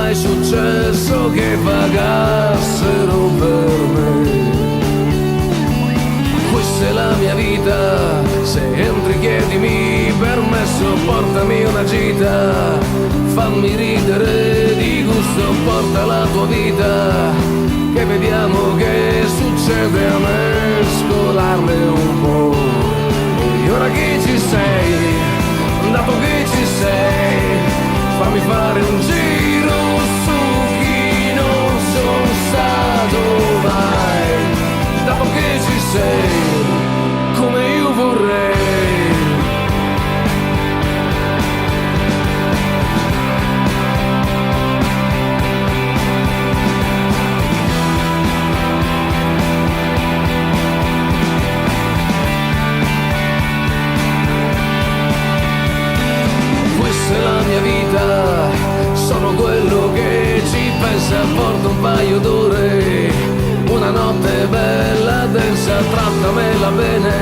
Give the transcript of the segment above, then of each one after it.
mai successo che pagassero per me. Questa è la mia vita, se entri chiedimi permesso, portami una gita, fammi ridere di gusto, porta la tua vita, che vediamo che succede a mescolarle un po'. E ora che ci sei, dato che ci sei, fammi fare un giro su chi non sono stato mai. Dato che ci sei, come io vorrei. Questa è la mia vita, sono quello che ci pensa, porto un paio d'ore. Una notte bella, densa, trattamela bene,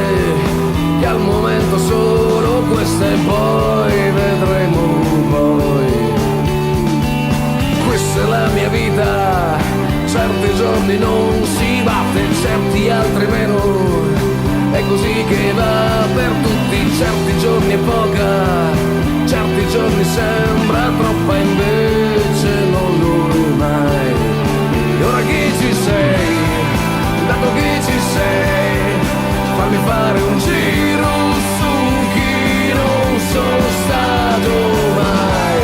che al momento solo questa e poi vedremo poi. Questa è la mia vita, certi giorni non si batte, certi altri meno, è così che va per tutti, certi giorni è poca, certi giorni sembra troppa, invece non lo è mai. E ora che ci sei, dato che ci sei, fammi fare un giro su chi non sono stato mai.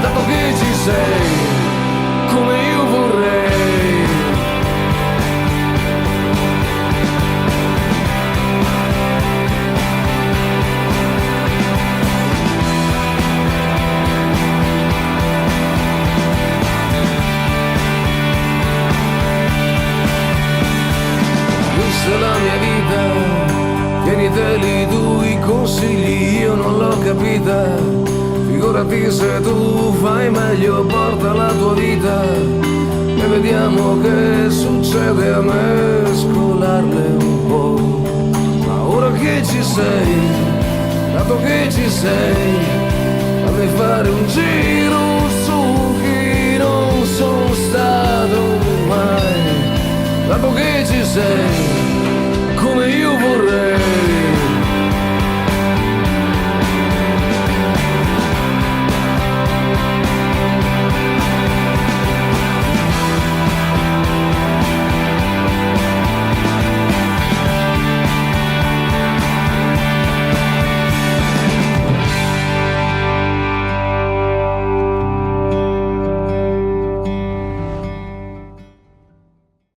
Dato che ci sei, come io vorrei. La mia vita, tieniteli tu i consigli, io non l'ho capita, figurati se tu fai meglio, porta la tua vita e vediamo che succede a mescolarle un po'. Ma ora che ci sei, dato che ci sei, fammi fare un giro su chi non sono stato mai. Dato che ci sei,